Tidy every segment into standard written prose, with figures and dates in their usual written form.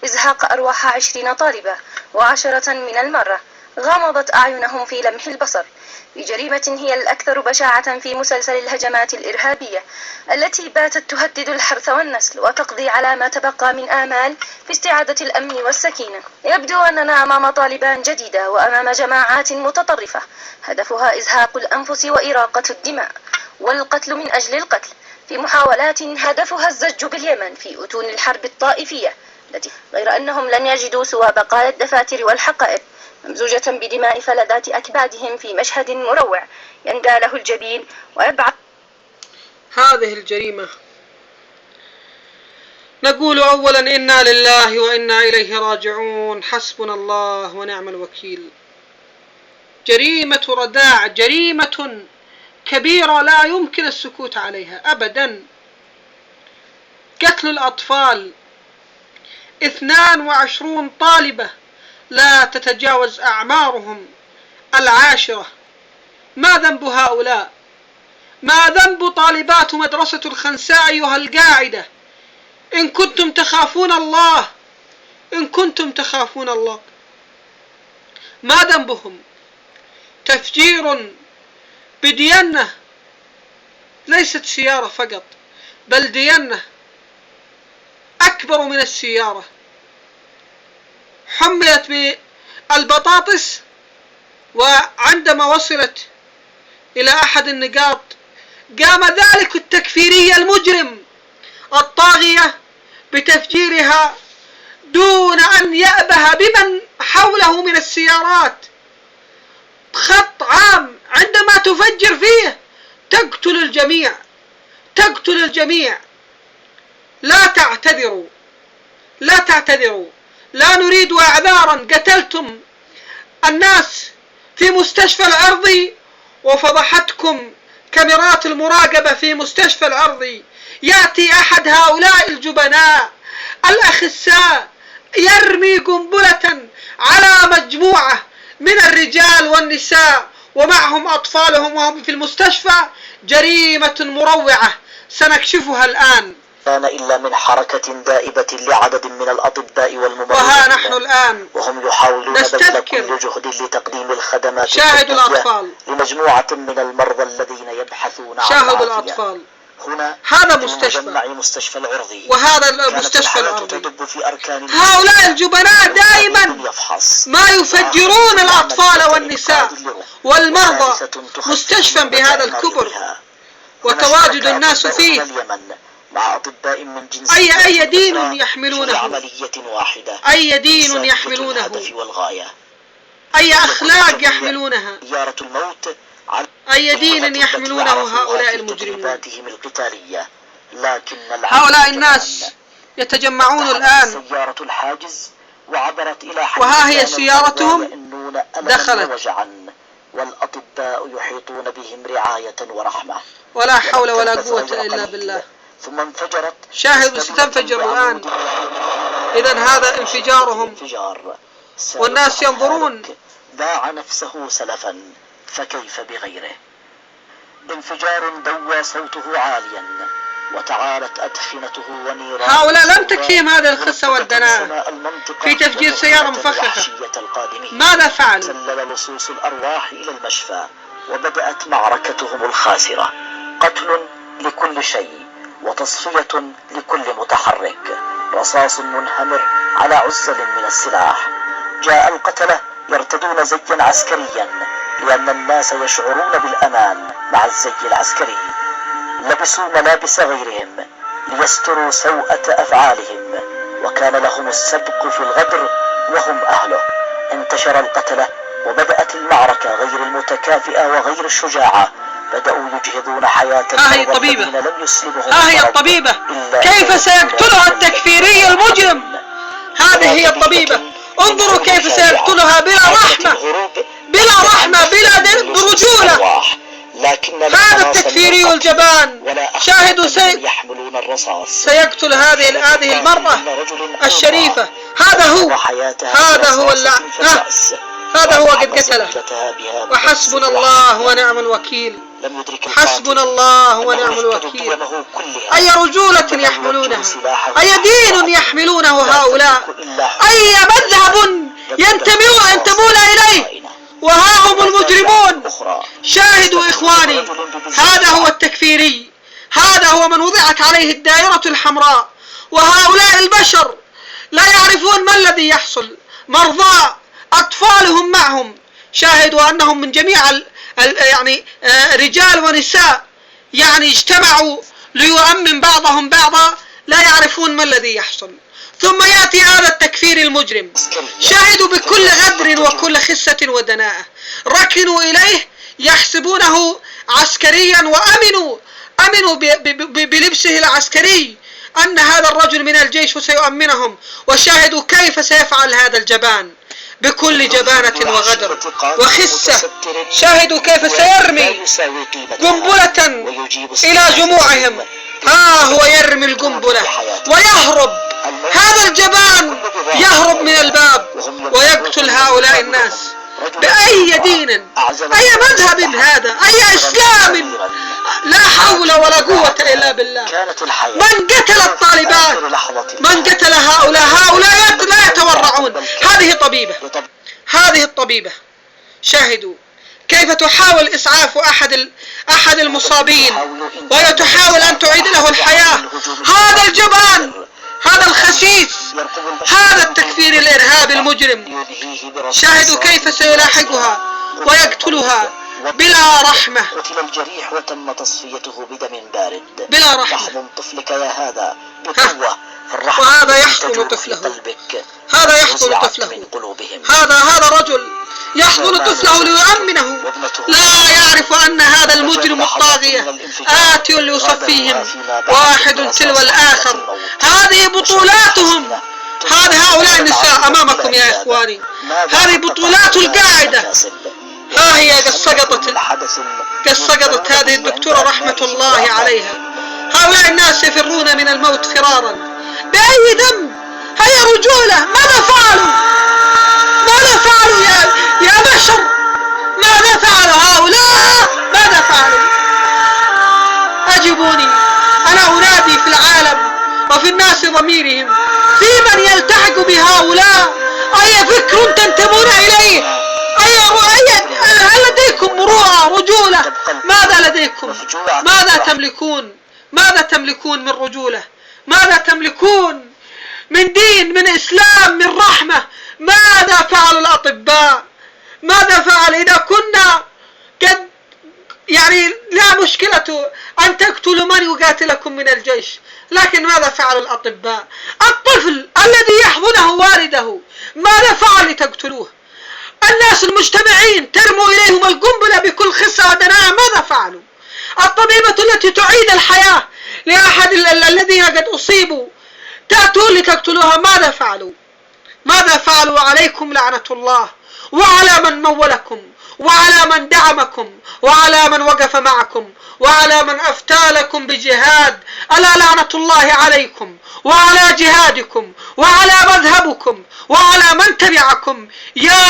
إزهاق أرواح 20 طالبة و10 من المرة غمضت أعينهم في لمح البصر بجريمة هي الأكثر بشاعة في مسلسل الهجمات الإرهابية التي باتت تهدد الحرث والنسل وتقضي على ما تبقى من آمال في استعادة الأمن والسكينة. يبدو أننا أمام طالبان جديدة وأمام جماعات متطرفة هدفها إزهاق الأنفس وإراقة الدماء والقتل من أجل القتل في محاولات هدفها الزج باليمن في أتون الحرب الطائفية غير أنهم لم يجدوا سوى بقايا الدفاتر والحقائب ممزوجة بدماء فلذات أكبادهم في مشهد مروع يندى له الجبين ويبعث. هذه الجريمة نقول أولا إنا لله وإنا إليه راجعون، حسبنا الله ونعم الوكيل. جريمة رداع، جريمة كبيرة لا يمكن السكوت عليها أبدا. قتل الأطفال 22 طالبة لا تتجاوز أعمارهم 10. ما ذنب هؤلاء؟ ما ذنب طالبات مدرسة الخنساء أيها القاعدة؟ إن كنتم تخافون الله، إن كنتم تخافون الله، ما ذنبهم؟ تفجير بدينة، ليست سيارة فقط بل دينة أكبر من السيارة، حملت بالبطاطس، وعندما وصلت إلى أحد النقاط قام ذلك التكفيري المجرم الطاغية بتفجيرها دون أن يأبه بمن حوله من السيارات. خط عام عندما تفجر فيه تقتل الجميع، تقتل الجميع. لا تعتذروا، لا تعتذروا، لا نريد أعذارا. قتلتم الناس في مستشفى العرضي وفضحتكم كاميرات المراقبة في مستشفى العرضي. يأتي أحد هؤلاء الجبناء الأخساء يرمي قنبلة على مجموعة من الرجال والنساء ومعهم أطفالهم وهم في المستشفى. جريمة مروعة سنكشفها الآن. كان إلا من حركة دائبة لعدد من الأطباء والممرضين، وها نحن الآن وهم يحاولون بذل كل جهد لتقديم الخدمات شاهدوا الأطفال لمجموعة من المرضى الذين يبحثون عن شاهدوا الأطفال. هنا هذا مستشفى العرضي، وهذا المستشفى العرضي. في أركان هؤلاء الجبناء دائما ما يفجرون الأطفال والنساء والمرضى مستشفى بهذا الكبر وتواجد الناس فيه. مع أطباء من جنس أي دين يحملونه، عملية واحدة، أي دين يحملونه، الهدف والغاية، أي أخلاق يحملونها، زيارة الموت، أي دين يحملونه هؤلاء المجرمون. لكن هؤلاء الناس يتجمعون الآن، سيارة الحاجز وعبرت إلى وها هي سيارتهم دخلت، والأطباء يحيطون بهم رعاية ورحمة، ولا حول ولا قوة إلا بالله. ثم انفجرت. شاهد ستنفجر الآن. إذن هذا انفجارهم والناس ينظرون. باع نفسه سلفا فكيف بغيره. انفجار دوى صوته عاليا وتعالت أدخنته ونيران. هؤلاء لم تكفيهم هذه الخسة والدناءة في تفجير سيارة مفخخة. ماذا فعلوا؟ سلل لصوص الأرواح إلى المشفى وبدأت معركتهم الخاسرة. قتل لكل شيء وتصفية لكل متحرك. رصاص منهمر على عزل من السلاح. جاء القتلة يرتدون زيا عسكريا لأن الناس يشعرون بالأمان مع الزي العسكري. لبسوا ملابس غيرهم ليستروا سوءة أفعالهم، وكان لهم السبق في الغدر وهم أهله. انتشر القتلة وبدأت المعركة غير المتكافئة وغير الشجاعة. بدأوا يجهضون حياة هي الطبيبة، لم يسلمهم. هي الطبيبة، كيف سيقتلها التكفيري المجرم؟ هذه هي الطبيبة، انظروا كيف سيقتلها بلا رحمة، بلا رحمة، بلا رجولة. هذا التكفيري الجبان. شاهدوا سيقتل هذه المرأة الشريفة. هذا هو قد قتله. وحسبنا الله ونعم الوكيل، حسبنا الله ونعم الوكيل. أي رجولة يحملونها، أي دين يحملونه هؤلاء أي مذهب ينتمون إليه، وها هم المجرمون. شاهدوا إخواني، هذا هو التكفيري، هذا هو من وضعت عليه الدائرة الحمراء. وهؤلاء البشر لا يعرفون ما الذي يحصل، مرضى، أطفالهم معهم. شاهدوا أنهم من جميع يعني رجال ونساء، يعني اجتمعوا ليؤمن بعضهم بعضا، لا يعرفون ما الذي يحصل. ثم يأتي هذا التكفير المجرم. شاهدوا بكل غدر وكل خسة ودناءة، ركنوا إليه يحسبونه عسكريا، وأمنوا بلبسه العسكري أن هذا الرجل من الجيش وسيؤمنهم. وشاهدوا كيف سيفعل هذا الجبان بكل جبانة وغدر وخسة. شاهدوا كيف سيرمي قنبلة إلى جموعهم. ها هو يرمي القنبلة ويهرب، هذا الجبان يهرب من الباب ويقتل هؤلاء الناس. بأي دين، أي مذهب هذا، أي إسلام؟ لا حول ولا قوة إلا بالله. من قتل الطالبات، من قتل هؤلاء لا يتورعون. هذه الطبيبة شاهدوا كيف تحاول إسعاف أحد المصابين، وهي تحاول أن تعيد له الحياة. هذا الجبان، هذا الخسيس، هذا التكفير الإرهابي المجرم. شاهدوا كيف سيلاحقها ويقتلها بلا رحمة. قتل الجريح وتم تصفيته بدم بارد بلا رحمة. يحضن طفلك يا هذا بقوة، وهذا يحضن طفله، هذا يحضن طفله، هذا رجل يحضن طفله ليؤمنه، لا يعرف أن هذا المجرم الطاغية آتي ليصفيهم واحد تلو الآخر. هذه بطولاتهم، هؤلاء النساء أمامكم يا إخواني، هذه بطولات القاعدة. ها هي قد سقطت هذه الدكتورة رحمة الله عليها. هؤلاء الناس يفرون من الموت فرارا بأي ذنب؟ هي رجولة. ماذا فعلوا يا بشر؟ ماذا فعلوا هؤلاء؟ ماذا فعلوا؟ أجبوني. أنا أنادي في العالم وفي الناس ضميرهم، في من يلتحق بهؤلاء. أي فكر تنتمون إليه؟ هل لديكم مروءة، رجولة؟ ماذا لديكم؟ ماذا تملكون؟ ماذا تملكون من رجولة؟ ماذا تملكون من دين، من إسلام، من رحمة؟ ماذا فعل الأطباء؟ ماذا فعل؟ إذا كنا قد يعني لا مشكلة أن تقتلوا من يقاتلكم من الجيش، لكن ماذا فعل الأطباء؟ الطفل الذي يحضنه والده ماذا فعل لتقتلوه؟ الناس المجتمعين ترموا إليهم القنبلة بكل خسة ودناءة، ماذا فعلوا؟ الطبيبة التي تعيد الحياة لأحد الذين قد أصيبوا تأتون لتقتلوها، ماذا فعلوا؟ ماذا فعلوا؟ عليكم لعنة الله، وعلى من مولكم، وعلى من دعمكم، وعلى من وقف معكم، وعلى من أفتى لكم بجهاد. ألا لعنة الله عليكم وعلى جهادكم وعلى مذهبكم وعلى من تبعكم يا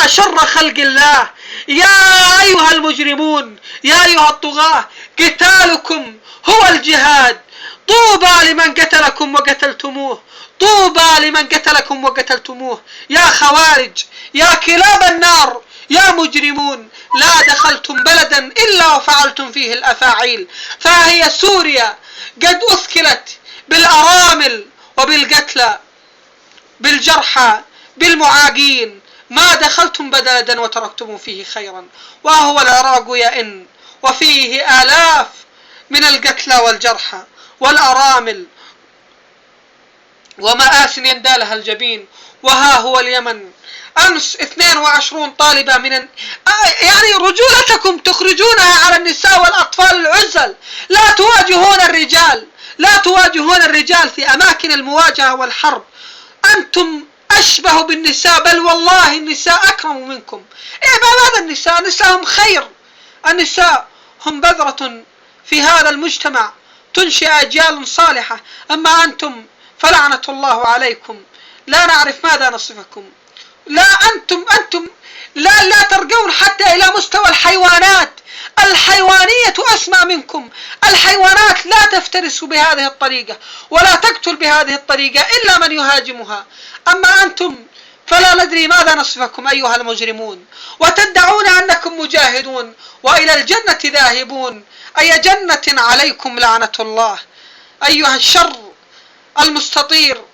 أشر خلق الله، يا أيها المجرمون، يا أيها الطغاة. قتالكم هو الجهاد. طوبى لمن قتلكم وقتلتموه، طوبى لمن قتلكم وقتلتموه. يا خوارج، يا كلاب النار، يا مجرمون، لا دخلتم بلدا إلا وفعلتم فيه الأفاعيل. فهي سوريا قد أثكلت بالأرامل وبالقتلى، بالجرحى، بالمعاقين. ما دخلتم بلدا وتركتم فيه خيرا، وهو العراق يئن وفيه آلاف من القتلى والجرحى والأرامل ومآس يندالها الجبين. وها هو اليمن أمس 22 طالبة من يعني رجولتكم تخرجونها على النساء والأطفال العزل. لا تواجهون الرجال في أماكن المواجهة والحرب. أنتم أشبه بالنساء، بل والله النساء أكرم منكم. ماذا النساء؟ النساء هم خير، النساء هم بذرة في هذا المجتمع تنشئ أجيال صالحة. أما أنتم فلعنة الله عليكم، لا نعرف ماذا نصفكم. لا أنتم لا ترجون حتى إلى مستوى الحيوانات. الحيوانية أسمى منكم. الحيوانات لا تفترس بهذه الطريقة ولا تقتل بهذه الطريقة إلا من يهاجمها. أما أنتم فلا ندري ماذا نصفكم أيها المجرمون، وتدعون أنكم مجاهدون وإلى الجنة ذاهبون. أي جنة عليكم لعنة الله أيها الشر المستطير